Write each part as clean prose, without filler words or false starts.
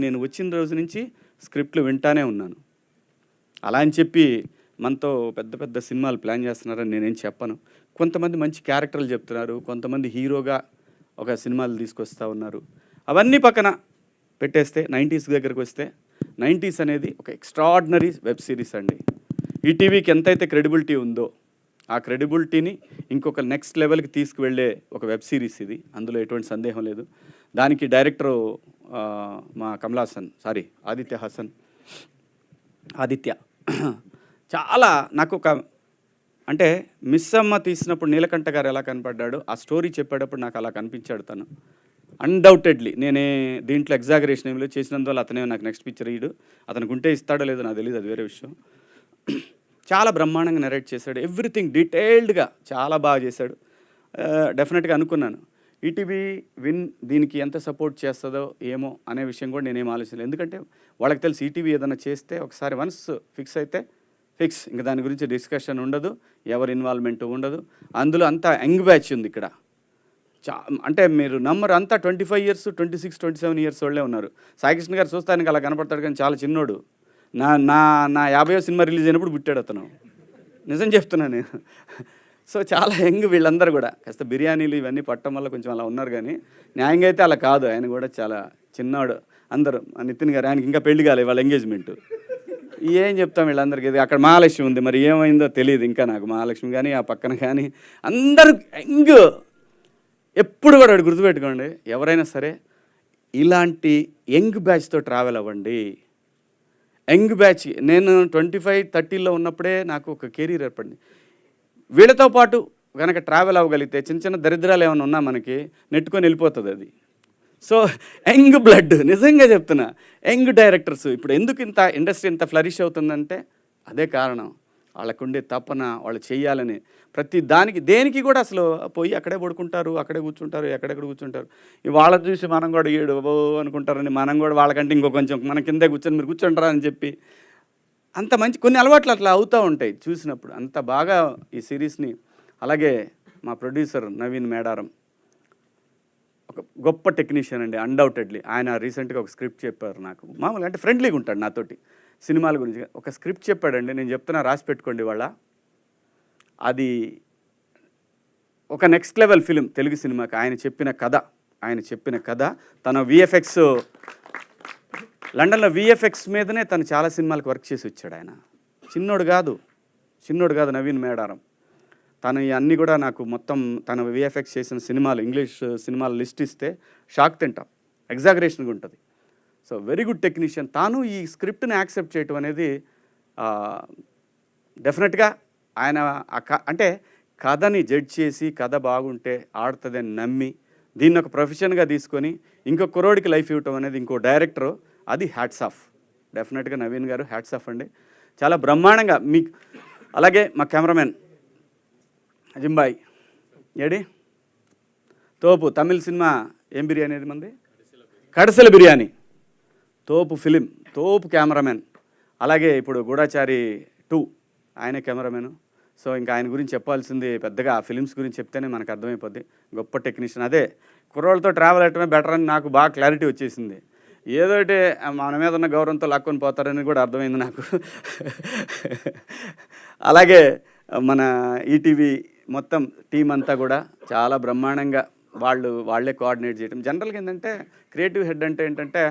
నేను వచ్చిన రోజు నుంచి స్క్రిప్ట్లు వింటానే ఉన్నాను. అలా అని చెప్పి మనతో పెద్ద పెద్ద సినిమాలు ప్లాన్ చేస్తున్నారని నేనేం చెప్పను. కొంతమంది మంచి క్యారెక్టర్లు చెప్తున్నారు. కొంతమంది హీరోగా ఒక సినిమాలు తీసుకొస్తా ఉన్నారు. అవన్నీ పక్కన పెట్టేస్తే 90s దగ్గరికి వస్తే 90s అనేది ఒక ఎక్స్ట్రాడినరీ వెబ్ సిరీస్ అండి. ఈటీవీకి ఎంతైతే క్రెడిబిలిటీ ఉందో ఆ క్రెడిబిలిటీని ఇంకొక నెక్స్ట్ లెవెల్కి తీసుకువెళ్ళే ఒక వెబ్ సిరీస్ ఇది. అందులో ఎటువంటి సందేహం లేదు. దానికి డైరెక్టరు మా ఆదిత్య చాలా నాకు ఒక అంటే మిస్ అమ్మ తీసినప్పుడు నీలకంఠ గారు ఎలా కనపడ్డాడో ఆ స్టోరీ చెప్పేటప్పుడు నాకు అలా కనిపించాడు తను. అన్డౌటెడ్లీ నేనే దీంట్లో ఎగ్జాగరేషన్ ఏమిలో చేసినందువల్ల అతనే నాకు నెక్స్ట్ పిక్చర్ ఇయ్యడు. అతనికి ఉంటే ఇస్తాడో లేదో నాకు తెలియదు, అది వేరే విషయం. చాలా బ్రహ్మాండంగా నెరేట్ చేశాడు. ఎవ్రీథింగ్ డీటెయిల్డ్గా చాలా బాగా చేశాడు. డెఫినెట్గా అనుకున్నాను ఈటీవీ విన్ దీనికి ఎంత సపోర్ట్ చేస్తుందో ఏమో అనే విషయం కూడా నేనేం ఆలోచించలేదు. ఎందుకంటే వాళ్ళకి తెలిసి ఈటీవీ ఏదైనా చేస్తే ఒకసారి వన్స్ ఫిక్స్ అయితే ఫిక్స్, ఇంకా దాని గురించి డిస్కషన్ ఉండదు, ఎవరి ఇన్వాల్వ్మెంట్ ఉండదు. అందులో అంతా యంగ్ బ్యాచ్ ఉంది ఇక్కడ. అంటే మీరు నమ్మరు, అంతా 25 years 26, 27 years వాళ్ళే ఉన్నారు. సాయికృష్ణ గారు చూస్తానికి అలా కనపడతాడు కానీ చాలా చిన్నోడు. నా నా నా 50వ సినిమా రిలీజ్ అయినప్పుడు పుట్టాడు అతను. నిజం చెప్తున్నాను నేను. సో చాలా యంగ్ వీళ్ళందరూ కూడా. కాస్త బిర్యానీలు ఇవన్నీ పట్టడం వల్ల కొంచెం అలా ఉన్నారు కానీ న్యాయంగా అయితే అలా కాదు. ఆయన కూడా చాలా చిన్నవాడు. అందరూ నితిన్ గారు, ఆయనకి ఇంకా పెళ్లి కాలేదు, వాళ్ళ ఎంగేజ్మెంట్. ఏం చెప్తాం వీళ్ళందరికీ. అక్కడ మహాలక్ష్మి ఉంది, మరి ఏమైందో తెలియదు ఇంకా నాకు. మహాలక్ష్మి కానీ ఆ పక్కన కానీ అందరూ యంగ్. ఎప్పుడు కూడా గుర్తుపెట్టుకోండి, ఎవరైనా సరే ఇలాంటి యంగ్ బ్యాచ్తో ట్రావెల్ అవ్వండి. Young batch. నేను 25, 30లో ఉన్నప్పుడే నాకు ఒక కెరీర్ ఏర్పడింది. వీళ్ళతో పాటు కనుక ట్రావెల్ అవ్వగలిగితే చిన్న చిన్న దరిద్రాలు ఏమైనా ఉన్నా మనకి నెట్టుకొని వెళ్ళిపోతుంది అది. సో యంగ్ బ్లడ్, నిజంగా చెప్తున్నా. యంగ్ డైరెక్టర్స్ ఇప్పుడు ఎందుకు ఇంత ఇండస్ట్రీ ఇంత ఫ్లరిష్ అవుతుందంటే అదే కారణం. వాళ్ళకుండే తపన, వాళ్ళు చేయాలని ప్రతి దానికి దేనికి కూడా అసలు పోయి అక్కడే పడుకుంటారు, అక్కడే కూర్చుంటారు, ఎక్కడెక్కడ కూర్చుంటారు. వాళ్ళ చూసి మనం కూడా ఏడు అనుకుంటారని మనం కూడా వాళ్ళకంటే ఇంకో కొంచెం మన కిందే కూర్చొని మీరు కూర్చుంటారా అని చెప్పి అంత మంచి కొన్ని అలవాట్లు అట్లా అవుతూ ఉంటాయి చూసినప్పుడు. అంత బాగా ఈ సిరీస్ని. అలాగే మా ప్రొడ్యూసర్ నవీన్ మేడారం ఒక గొప్ప టెక్నీషియన్ అండి, అన్డౌటెడ్లీ. ఆయన రీసెంట్గా ఒక స్క్రిప్ట్ చెప్పారు నాకు. మామూలుగా అంటే ఫ్రెండ్లీగా ఉంటాడు నాతోటి సినిమాల గురించి. ఒక స్క్రిప్ట్ చెప్పాడండి, నేను చెప్తున్నా, రాసి పెట్టుకోండి వాళ్ళ. అది ఒక నెక్స్ట్ లెవెల్ ఫిలిం తెలుగు సినిమాకి. ఆయన చెప్పిన కథ తన విఎఫ్ఎక్స్ లండన్లో విఎఫ్ఎక్స్ మీదనే తను చాలా సినిమాలకు వర్క్ చేసి వచ్చాడు. ఆయన చిన్నోడు కాదు నవీన్ మేడారం. తను అన్నీ కూడా నాకు మొత్తం తన విఎఫ్ఎక్స్ చేసిన సినిమాలు, ఇంగ్లీష్ సినిమాల లిస్ట్ ఇస్తే షాక్ తింటాం. ఎగ్జాగరేషన్గా ఉంటుంది. So very good technician. తాను ఈ స్క్రిప్ట్ని యాక్సెప్ట్ చేయటం అనేది డెఫినెట్గా ఆయన అంటే కథని జడ్జ్ చేసి కథ బాగుంటే ఆడుతుందని నమ్మి దీన్ని ఒక ప్రొఫెషన్గా తీసుకొని ఇంకో కుర్రోడికి లైఫ్ ఇవ్వటం అనేది ఇంకో డైరెక్టరు, అది హ్యాట్స్ ఆఫ్. డెఫినెట్గా నవీన్ గారు హ్యాట్స్ ఆఫ్ అండి. చాలా బ్రహ్మాండంగా మీకు. అలాగే మా కెమెరామెన్ అజింబాయ్ ఏడి తోపు. తమిళ సినిమా ఏం బిర్యానీ అది మంది? కడసల బిర్యానీ. తోపు ఫిలిం, తోపు కెమెరామెన్. అలాగే ఇప్పుడు గూఢాచారి 2 ఆయనే కెమెరామెను. సో ఇంకా ఆయన గురించి చెప్పాల్సింది పెద్దగా, ఆ ఫిలిమ్స్ గురించి చెప్తేనే మనకు అర్థమైపోద్ది. గొప్ప టెక్నీషియన్. అదే కుర్రోళ్ళతో ట్రావెల్ అయ్యటమే బెటర్ అని నాకు బాగా క్లారిటీ వచ్చేసింది. ఏదోటి మన మీద ఉన్న గౌరవంతో లాక్కొని పోతారని కూడా అర్థమైంది నాకు. అలాగే మన ఈటీవీ మొత్తం టీం అంతా కూడా చాలా బ్రహ్మాండంగా వాళ్ళే కోఆర్డినేట్ చేయడం. జనరల్గా ఏంటంటే క్రియేటివ్ హెడ్ అంటే ఏంటంటే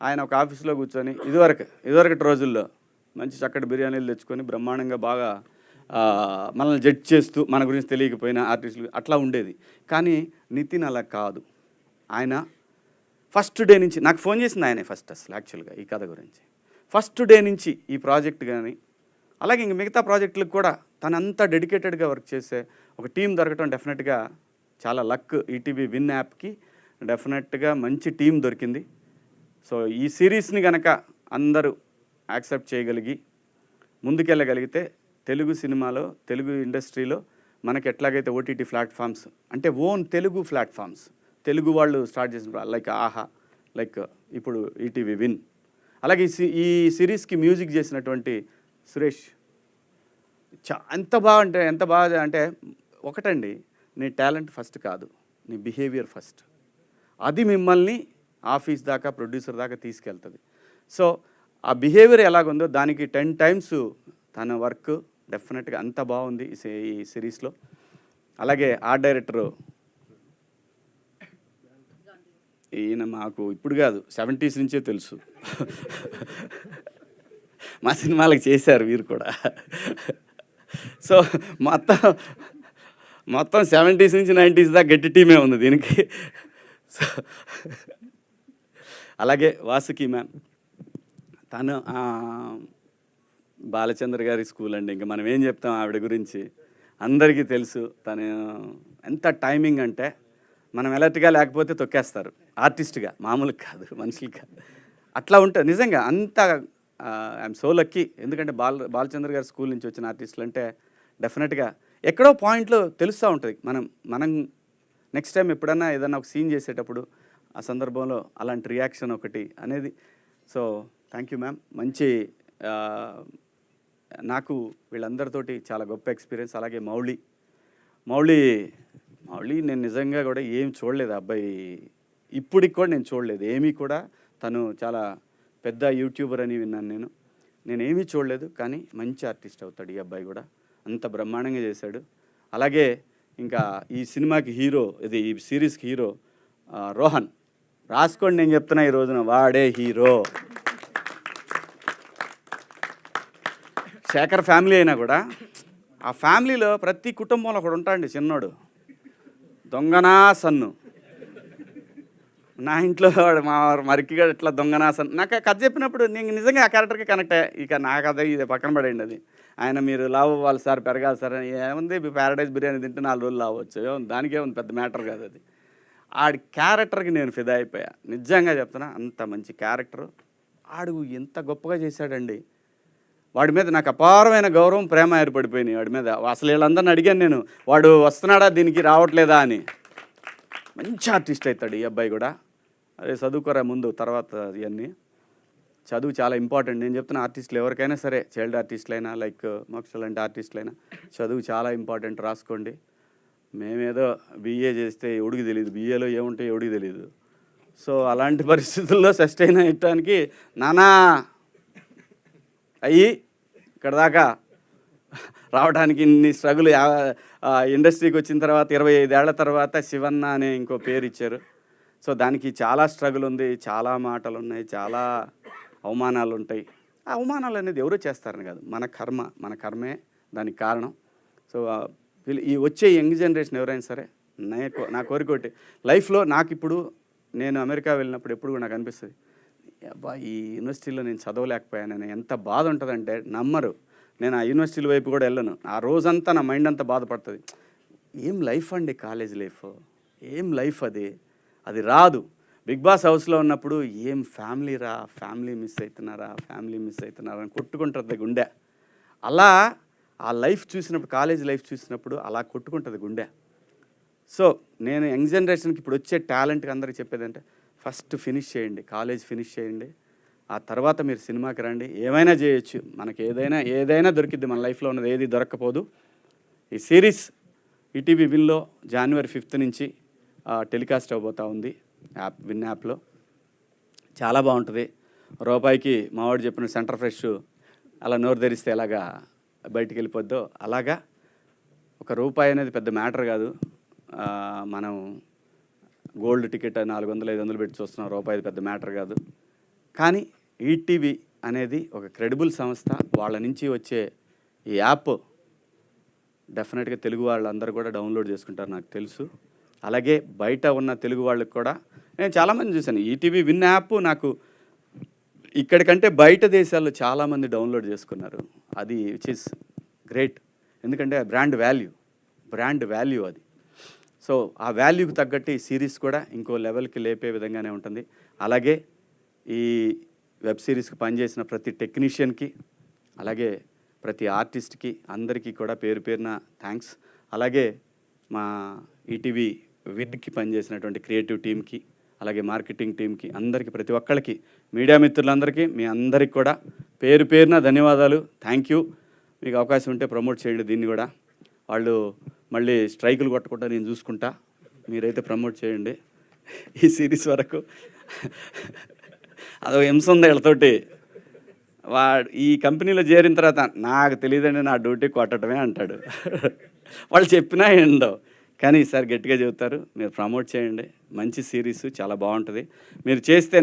ఆయన ఒక ఆఫీస్లో కూర్చొని ఇదివరకటి రోజుల్లో మంచి చక్కటి బిర్యానీలు తెచ్చుకొని బ్రహ్మాండంగా బాగా మనల్ని జడ్జ్ చేస్తూ మన గురించి తెలియకపోయినా ఆర్టిస్టులు అట్లా ఉండేది. కానీ నితిన్ అలా కాదు. ఆయన ఫస్ట్ డే నుంచి నాకు ఫోన్ చేసింది ఆయనే ఫస్ట్. అసలు యాక్చువల్గా ఈ కథ గురించి ఫస్ట్ డే నుంచి ఈ ప్రాజెక్ట్ కానీ అలాగే ఇంక మిగతా ప్రాజెక్టులకు కూడా తనంతా డెడికేటెడ్గా వర్క్ చేసే ఒక టీం దొరకటం డెఫినెట్గా చాలా లక్. ఈటీవీ విన్ యాప్కి డెఫినెట్గా మంచి టీం దొరికింది. సో ఈ సిరీస్ని కనుక అందరూ యాక్సెప్ట్ చేయగలిగి ముందుకెళ్ళగలిగితే తెలుగు సినిమాలో, తెలుగు ఇండస్ట్రీలో మనకి ఎట్లాగైతే ఓటీటీ ప్లాట్ఫామ్స్ అంటే ఓన్ తెలుగు ప్లాట్ఫామ్స్ తెలుగు వాళ్ళు స్టార్ట్ చేసిన లైక్ ఆహా, లైక్ ఇప్పుడు ఈటీవీ విన్. అలాగే ఈ సిరీస్కి మ్యూజిక్ చేసినటువంటి సురేష్ ఎంత బాగా అంటే ఒకటండి, నీ టాలెంట్ ఫస్ట్ కాదు, నీ బిహేవియర్ ఫస్ట్. అది మిమ్మల్ని ఆఫీస్ దాకా ప్రొడ్యూసర్ దాకా తీసుకెళ్తుంది. సో ఆ బిహేవియర్ ఎలాగుందో దానికి 10 టైమ్స్ తన వర్క్ డెఫినెట్గా అంత బాగుంది ఈ సిరీస్లో. అలాగే ఆర్ట్ డైరెక్టరు ఈయన మాకు ఇప్పుడు కాదు 70s నుంచే తెలుసు. మా సినిమాలకు చేశారు వీరు కూడా. సో మొత్తం 70s నుంచి 90s దాకా గట్టి టీమే ఉంది దీనికి. సో అలాగే వాసుకి మ్యామ్, తను బాలచంద్ర గారి స్కూల్ అండి, ఇంకా మనం ఏం చెప్తాం ఆవిడ గురించి, అందరికీ తెలుసు. తను ఎంత టైమింగ్ అంటే మనం ఎలర్ట్గా లేకపోతే తొక్కేస్తారు, ఆర్టిస్ట్గా, మామూలుగా కాదు, మనుషులు కాదు, అట్లా ఉంటుంది నిజంగా. అంత ఐఎమ్ సో లక్కీ. ఎందుకంటే బాలచంద్ర గారి స్కూల్ నుంచి వచ్చిన ఆర్టిస్టులు అంటే డెఫినెట్గా ఎక్కడో పాయింట్లో తెలుస్తూ ఉంటుంది. మనం నెక్స్ట్ టైం ఎప్పుడన్నా ఏదన్నా ఒక సీన్ చేసేటప్పుడు ఆ సందర్భంలో అలాంటి రియాక్షన్ ఒకటి అనేది. So thank you ma'am. మంచి నాకు వీళ్ళందరితోటి చాలా గొప్ప ఎక్స్పీరియన్స్. అలాగే మౌళి నేను నిజంగా కూడా ఏం చూడలేదు అబ్బాయి, ఇప్పటికి కూడా నేను చూడలేదు ఏమీ కూడా. తను చాలా పెద్ద యూట్యూబర్ అని విన్నాను నేనేమీ చూడలేదు, కానీ మంచి ఆర్టిస్ట్ అవుతాడు ఈ అబ్బాయి కూడా, అంత బ్రహ్మాండంగా చేశాడు. అలాగే ఇంకా ఈ సినిమాకి హీరో, ఈ సిరీస్కి హీరో రోహన్. రాసుకోండి, నేను చెప్తున్నా ఈ రోజున వాడే హీరో. శేఖర్ ఫ్యామిలీ అయినా కూడా ఆ ఫ్యామిలీలో ప్రతి కుటుంబంలో ఒకడు ఉంటాడండి చిన్నోడు, దొంగనా సన్ను. నా ఇంట్లో మా మరికిగా ఇట్లా దొంగనా సన్ను. నాకు కథ చెప్పినప్పుడు నేను నిజంగా ఆ క్యారెక్టర్కి కనెక్ట్ అయ్యా. ఇక నా కథ ఇది పక్కన పడేయండి. అది ఆయన మీరు లావు అవ్వాలి సార్, పెరగాలి సార్ అని ఏముంది, ప్యారడైజ్ బిర్యానీ తింటే 4 రోజులు లావచ్చు, దానికే ఉంది, పెద్ద మ్యాటర్ కాదు అది. ఆడి క్యారెక్టర్కి నేను ఫిదా అయిపోయా, నిజంగా చెప్తున్నా. అంత మంచి క్యారెక్టరు ఆడు ఎంత గొప్పగా చేశాడండి. వాడి మీద నాకు అపారమైన గౌరవం, ప్రేమ ఏర్పడిపోయినాయి వాడి మీద. అసలు వీళ్ళందరిని అడిగాను నేను, వాడు వస్తున్నాడా దీనికి రావట్లేదా అని. మంచి ఆర్టిస్ట్ అవుతాడు ఈ అబ్బాయి కూడా. అదే చదువుకోరా ముందు, తర్వాత ఇవన్నీ చదువు చాలా ఇంపార్టెంట్. నేను చెప్తున్నా, ఆర్టిస్టులు ఎవరికైనా సరే, చైల్డ్ ఆర్టిస్టులైనా లైక్ మోక్ష లాంటి ఆర్టిస్టులైనా చదువు చాలా ఇంపార్టెంట్, రాసుకోండి. మేమేదో BA చేస్తే ఎవడికి తెలియదు, BAలో ఏముంటాయో ఎవడికి తెలియదు. సో అలాంటి పరిస్థితుల్లో సస్టైన్ అయ్యటానికి నానా అయ్యి ఇక్కడ దాకా రావడానికి ఇన్ని స్ట్రగుల్. ఇండస్ట్రీకి వచ్చిన తర్వాత 25 ఏళ్ల తర్వాత శివన్న అనే ఇంకో పేరు ఇచ్చారు. సో దానికి చాలా స్ట్రగుల్ ఉంది, చాలా మాటలు ఉన్నాయి, చాలా అవమానాలు ఉంటాయి. ఆ అవమానాలు అనేది ఎవరు చేస్తారని కాదు, మన కర్మే దానికి కారణం. సో ఈ వచ్చే యంగ్ జనరేషన్ ఎవరైనా సరే, నా కోరికోటి లైఫ్లో, నాకు ఇప్పుడు నేను అమెరికా వెళ్ళినప్పుడు ఎప్పుడు కూడా నాకు అనిపిస్తుంది, అబ్బా ఈ యూనివర్సిటీలో నేను చదవలేకపోయాను, ఎంత బాధ ఉంటుందంటే నమ్మరు. నేను ఆ యూనివర్సిటీల వైపు కూడా వెళ్ళను. ఆ రోజంతా నా మైండ్ అంతా బాధపడుతుంది. ఏం లైఫ్ అండి కాలేజ్ లైఫ్, ఏం లైఫ్ అది రాదు. బిగ్ బాస్ హౌస్లో ఉన్నప్పుడు ఏం ఫ్యామిలీ మిస్ అవుతున్నారా అని కొట్టుకుంటుంది గుండె. అలా ఆ లైఫ్ చూసినప్పుడు, కాలేజ్ లైఫ్ చూసినప్పుడు అలా కొట్టుకుంటుంది గుండె. సో నేను యంగ్ జనరేషన్కి ఇప్పుడు వచ్చే టాలెంట్కి అందరికీ చెప్పేదంటే, ఫస్ట్ ఫినిష్ చేయండి, కాలేజ్ ఫినిష్ చేయండి, ఆ తర్వాత మీరు సినిమాకి రండి. ఏమైనా చేయొచ్చు, మనకి ఏదైనా దొరికిద్ది, మన లైఫ్లో ఉన్నది ఏది దొరక్కపోదు. ఈ సిరీస్ ఈటీవీ విన్లో January 5th నుంచి టెలికాస్ట్ అవబోతూ ఉంది, విన్ యాప్లో. చాలా బాగుంటుంది. రూపాయికి మావాడు చెప్పిన సెంటర్ ఫ్రెష్ అలా నోరు తెరిస్తే ఎలాగా బయటికి వెళ్ళిపోద్దో అలాగా ₹1 అనేది పెద్ద మ్యాటర్ కాదు. మనం గోల్డ్ టికెట్ 400-500 పెట్టి చూస్తున్నాం, ₹1 పెద్ద మ్యాటర్ కాదు. కానీ ఈటీవీ అనేది ఒక క్రెడిబుల్ సంస్థ. వాళ్ళ నుంచి వచ్చే ఈ యాప్ డెఫినెట్గా తెలుగు వాళ్ళందరూ కూడా డౌన్లోడ్ చేసుకుంటారు నాకు తెలుసు. అలాగే బయట ఉన్న తెలుగు వాళ్ళకి కూడా నేను చాలామంది చూశాను. ఈటీవీ విన్ యాప్ నాకు ఇక్కడికంటే బయట దేశాల్లో చాలామంది డౌన్లోడ్ చేసుకున్నారు. అది విచ్ ఈస్ గ్రేట్, ఎందుకంటే బ్రాండ్ వాల్యూ అది. సో ఆ వాల్యూకి తగ్గట్టు ఈ సిరీస్ కూడా ఇంకో లెవెల్కి లేపే విధంగానే ఉంటుంది. అలాగే ఈ వెబ్ సిరీస్కి పనిచేసిన ప్రతి టెక్నీషియన్కి, అలాగే ప్రతి ఆర్టిస్ట్కి, అందరికీ కూడా పేరు పేరున థ్యాంక్స్. అలాగే మా ఈటీవీ విన్కి పనిచేసినటువంటి క్రియేటివ్ టీమ్కి, అలాగే మార్కెటింగ్ టీమ్కి, అందరికీ, ప్రతి ఒక్కళ్ళకి, మీడియా మిత్రులందరికీ, మీ అందరికి కూడా పేరు పేరున ధన్యవాదాలు. Thank you. మీకు అవకాశం ఉంటే ప్రమోట్ చేయండి దీన్ని కూడా. వాళ్ళు మళ్ళీ స్ట్రైకులు కొట్టకుండా నేను చూసుకుంటా, మీరైతే ప్రమోట్ చేయండి ఈ సిరీస్ వరకు. అదో హింస ఉంది వీళ్ళతోటి. వాడు ఈ కంపెనీలో చేరిన తర్వాత నాకు తెలియదండి, నా డ్యూటీ కొట్టడమే అంటాడు. వాళ్ళు చెప్పినా ఏండవు, కానీ ఈసారి గట్టిగా చెబుతారు. మీరు ప్రమోట్ చేయండి, మంచి సిరీస్ చాలా బాగుంటుంది. మీరు చేస్తే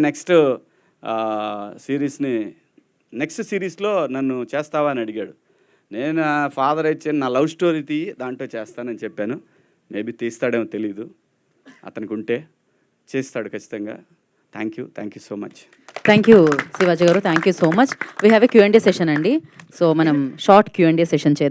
నెక్స్ట్ సిరీస్లో నన్ను చేస్తావా అని అడిగాడు. నేను ఫాదర్ ఇచ్చి నా లవ్ స్టోరీ దాంట్లో చేస్తానని చెప్పాను. మేబీ తీస్తాడేమో తెలీదు, అతనికి ఉంటే చేస్తాడు ఖచ్చితంగా. Thank you so much. Thank you Shivaji garu, thank you so much. We have a Q&A session అండి. సో మనం షార్ట్ Q&A సెషన్ చేద్దాం.